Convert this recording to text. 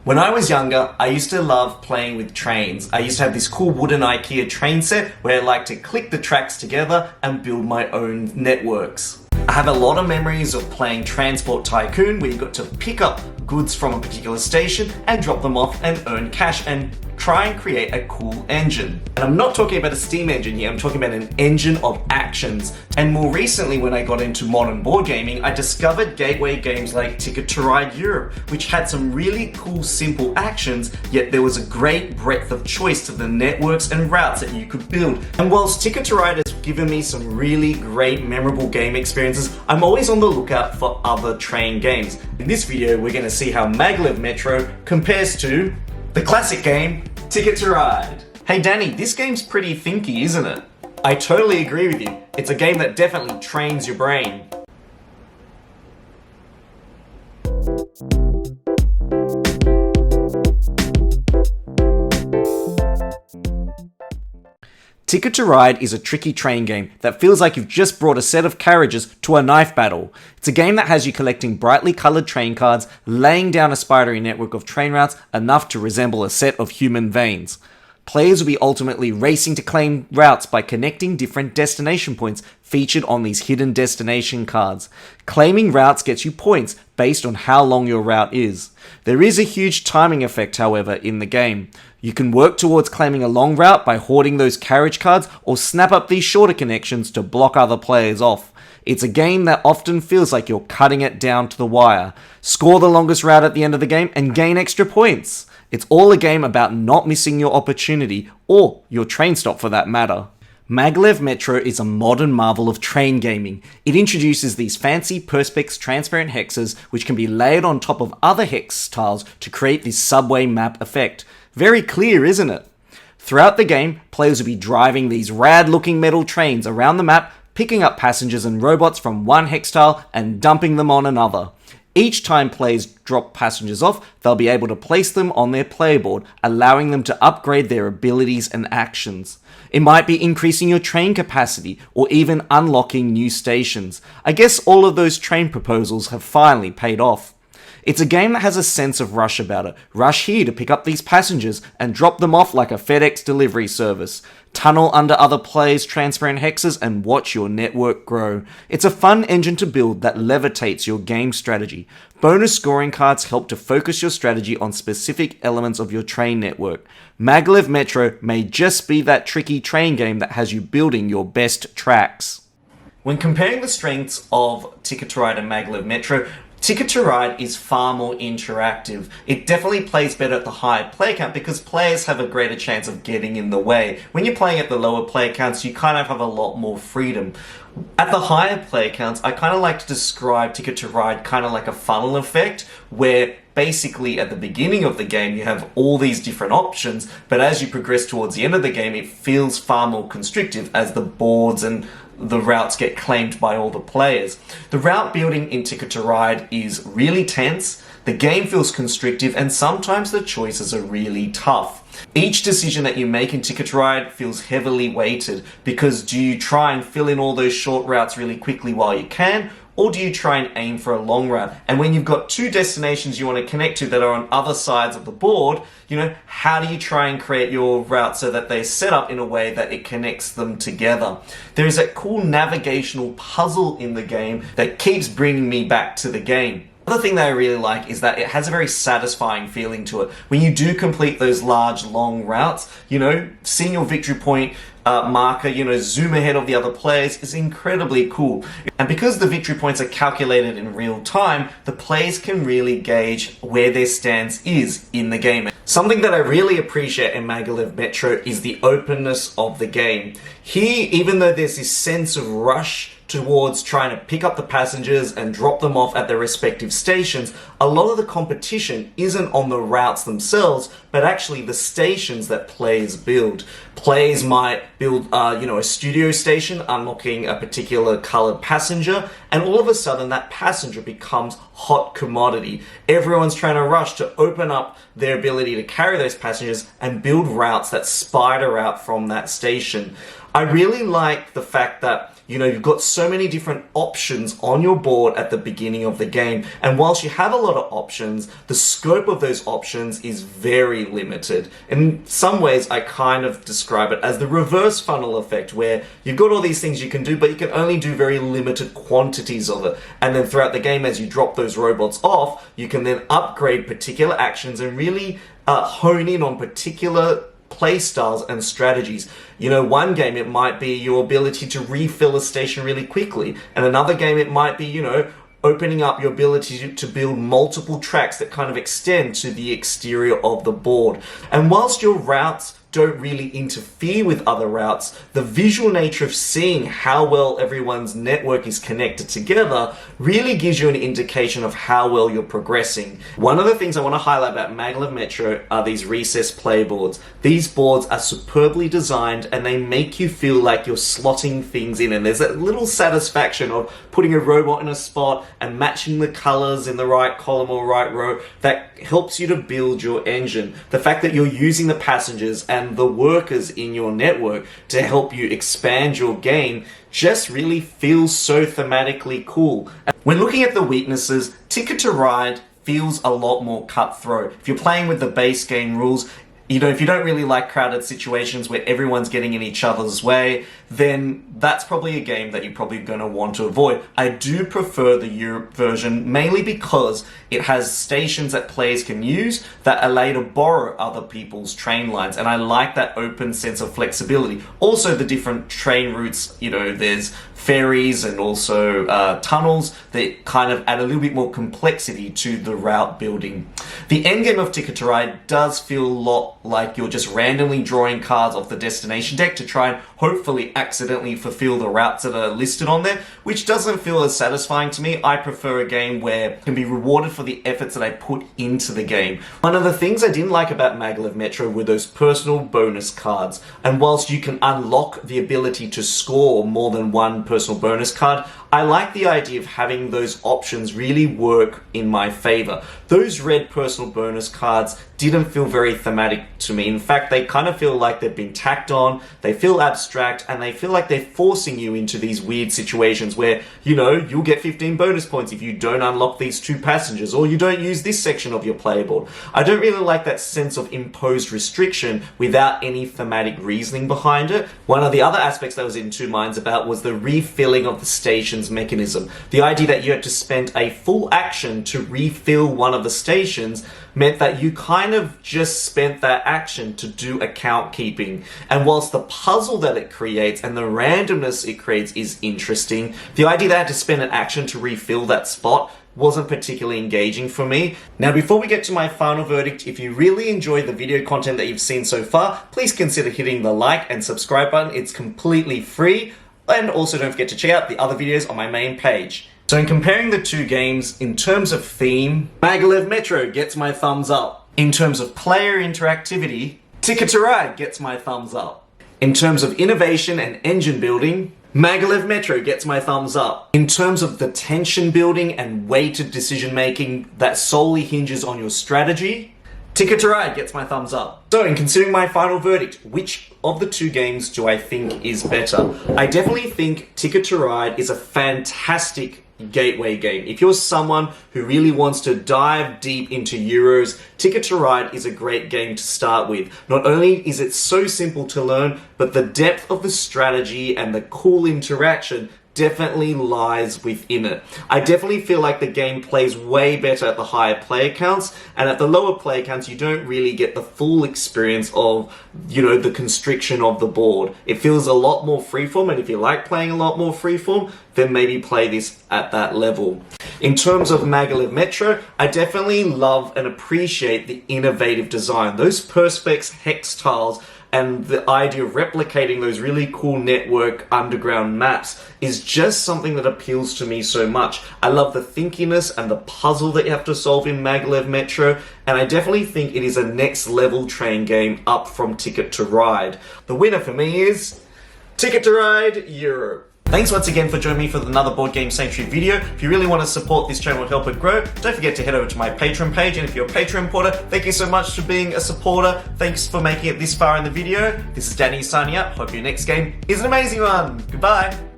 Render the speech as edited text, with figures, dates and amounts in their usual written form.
When I was younger, I used to love playing with trains. I used to have this cool wooden IKEA train set where I liked to click the tracks together and build my own networks. I have a lot of memories of playing Transport Tycoon where you got to pick up goods from a particular station and drop them off and earn cash and try and create a cool engine. And I'm not talking about a steam engine here, I'm talking about an engine of actions. And more recently, when I got into modern board gaming, I discovered gateway games like Ticket to Ride Europe, which had some really cool simple actions, yet there was a great breadth of choice to the networks and routes that you could build. And whilst Ticket to Ride has given me some really great memorable game experiences, I'm always on the lookout for other train games. In this video, we're going to see how Maglev Metro compares to the classic game, Ticket to Ride. Hey Danny, this game's pretty thinky, isn't it? I totally agree with you. It's a game that definitely trains your brain. Ticket to Ride is a tricky train game that feels like you've just brought a set of carriages to a knife battle. It's a game that has you collecting brightly coloured train cards, laying down a spidery network of train routes enough to resemble a set of human veins. Players will be ultimately racing to claim routes by connecting different destination points featured on these hidden destination cards. Claiming routes gets you points based on how long your route is. There is a huge timing effect, however, in the game. You can work towards claiming a long route by hoarding those carriage cards or snap up these shorter connections to block other players off. It's a game that often feels like you're cutting it down to the wire. Score the longest route at the end of the game and gain extra points. It's all a game about not missing your opportunity, or your train stop for that matter. Maglev Metro is a modern marvel of train gaming. It introduces these fancy Perspex transparent hexes which can be layered on top of other hex tiles to create this subway map effect. Very clear, isn't it? Throughout the game, players will be driving these rad looking metal trains around the map, picking up passengers and robots from one hex tile and dumping them on another. Each time players drop passengers off, they'll be able to place them on their playboard, allowing them to upgrade their abilities and actions. It might be increasing your train capacity, or even unlocking new stations. I guess all of those train proposals have finally paid off. It's a game that has a sense of rush about it. Rush here to pick up these passengers and drop them off like a FedEx delivery service. Tunnel under other players' transparent hexes and watch your network grow. It's a fun engine to build that levitates your game strategy. Bonus scoring cards help to focus your strategy on specific elements of your train network. Maglev Metro may just be that tricky train game that has you building your best tracks. When comparing the strengths of Ticket to Ride and Maglev Metro, Ticket to Ride is far more interactive. It definitely plays better at the higher player count because players have a greater chance of getting in the way. When you're playing at the lower player counts, you kind of have a lot more freedom. At the higher player counts, I kind of like to describe Ticket to Ride kind of like a funnel effect, where basically at the beginning of the game you have all these different options, but as you progress towards the end of the game it feels far more constrictive as the boards and the routes get claimed by all the players. The route building in Ticket to Ride is really tense, the game feels constrictive, and sometimes the choices are really tough. Each decision that you make in Ticket to Ride feels heavily weighted, because do you try and fill in all those short routes really quickly while you can, or do you try and aim for a long route? And when you've got two destinations you want to connect to that are on other sides of the board, how do you try and create your route so that they're set up in a way that it connects them together? There is a cool navigational puzzle in the game that keeps bringing me back to the game. Another thing that I really like is that it has a very satisfying feeling to it. When you do complete those large, long routes, seeing your victory point marker, zoom ahead of the other players is incredibly cool. And because the victory points are calculated in real time, the players can really gauge where their stance is in the game. Something that I really appreciate in Maglev Metro is the openness of the game. Here, even though there's this sense of rush towards trying to pick up the passengers and drop them off at their respective stations, a lot of the competition isn't on the routes themselves, but actually the stations that players build. Players might build, a studio station, unlocking a particular colored passenger, and all of a sudden that passenger becomes hot commodity. Everyone's trying to rush to open up their ability to carry those passengers and build routes that spider out from that station. I really like the fact that You know, you've got so many different options on your board at the beginning of the game. And whilst you have a lot of options, the scope of those options is very limited. In some ways, I kind of describe it as the reverse funnel effect, where you've got all these things you can do, but you can only do very limited quantities of it. And then throughout the game, as you drop those robots off, you can then upgrade particular actions and really hone in on particular play styles and strategies. You know, one game it might be your ability to refill a station really quickly, and another game it might be, you know, opening up your ability to build multiple tracks that kind of extend to the exterior of the board. And whilst your routes don't really interfere with other routes, the visual nature of seeing how well everyone's network is connected together really gives you an indication of how well you're progressing. One of the things I want to highlight about Maglev Metro are these recessed play boards. These boards are superbly designed and they make you feel like you're slotting things in, and there's that little satisfaction of putting a robot in a spot and matching the colors in the right column or right row that helps you to build your engine. The fact that you're using the passengers and the workers in your network to help you expand your game just really feels so thematically cool. When looking at the weaknesses, Ticket to Ride feels a lot more cutthroat. If you're playing with the base game rules, you know, if you don't really like crowded situations where everyone's getting in each other's way, then that's probably a game that you're probably going to want to avoid. I do prefer the Europe version, mainly because it has stations that players can use that allow you to borrow other people's train lines, and I like that open sense of flexibility. Also, the different train routes, you know, there's ferries and also tunnels that kind of add a little bit more complexity to the route building. The endgame of Ticket to Ride does feel a lot like you're just randomly drawing cards off the destination deck to try and hopefully accidentally fulfill the routes that are listed on there, which doesn't feel as satisfying to me. I prefer a game where I can be rewarded for the efforts that I put into the game. One of the things I didn't like about Maglev Metro were those personal bonus cards, and whilst you can unlock the ability to score more than one personal bonus card, I like the idea of having those options really work in my favor. Those red personal bonus cards didn't feel very thematic to me. In fact, they kind of feel like they've been tacked on, they feel abstract, and they feel like they're forcing you into these weird situations where, you know, you'll get 15 bonus points if you don't unlock these 2 passengers, or you don't use this section of your player board. I don't really like that sense of imposed restriction without any thematic reasoning behind it. One of the other aspects that I was in two minds about was the refilling of the stations mechanism. The idea that you had to spend a full action to refill one of the stations meant that you kind of just spent that action to do account keeping. And whilst the puzzle that it creates and the randomness it creates is interesting, the idea that I had to spend an action to refill that spot wasn't particularly engaging for me. Now, before we get to my final verdict, if you really enjoyed the video content that you've seen so far, please consider hitting the like and subscribe button. It's completely free. And also don't forget to check out the other videos on my main page. So in comparing the two games, in terms of theme, Maglev Metro gets my thumbs up. In terms of player interactivity, Ticket to Ride gets my thumbs up. In terms of innovation and engine building, Maglev Metro gets my thumbs up. In terms of the tension building and weighted decision making that solely hinges on your strategy, Ticket to Ride gets my thumbs up. So in considering my final verdict, which of the two games do I think is better? I definitely think Ticket to Ride is a fantastic gateway game. If you're someone who really wants to dive deep into Euros, Ticket to Ride is a great game to start with. Not only is it so simple to learn, but the depth of the strategy and the cool interaction definitely lies within it. I definitely feel like the game plays way better at the higher player counts, and at the lower player counts you don't really get the full experience of, you know, the constriction of the board. It feels a lot more freeform, and if you like playing a lot more freeform, then maybe play this at that level. In terms of Maglev Metro, I definitely love and appreciate the innovative design. Those Perspex hex tiles and the idea of replicating those really cool network underground maps is just something that appeals to me so much. I love the thinkiness and the puzzle that you have to solve in Maglev Metro, and I definitely think it is a next level train game up from Ticket to Ride. The winner for me is Ticket to Ride Euro. Thanks once again for joining me for another Board Game Sanctuary video. If you really want to support this channel and help it grow, don't forget to head over to my Patreon page. And if you're a Patreon supporter, thank you so much for being a supporter. Thanks for making it this far in the video. This is Danny signing out. Hope your next game is an amazing one. Goodbye.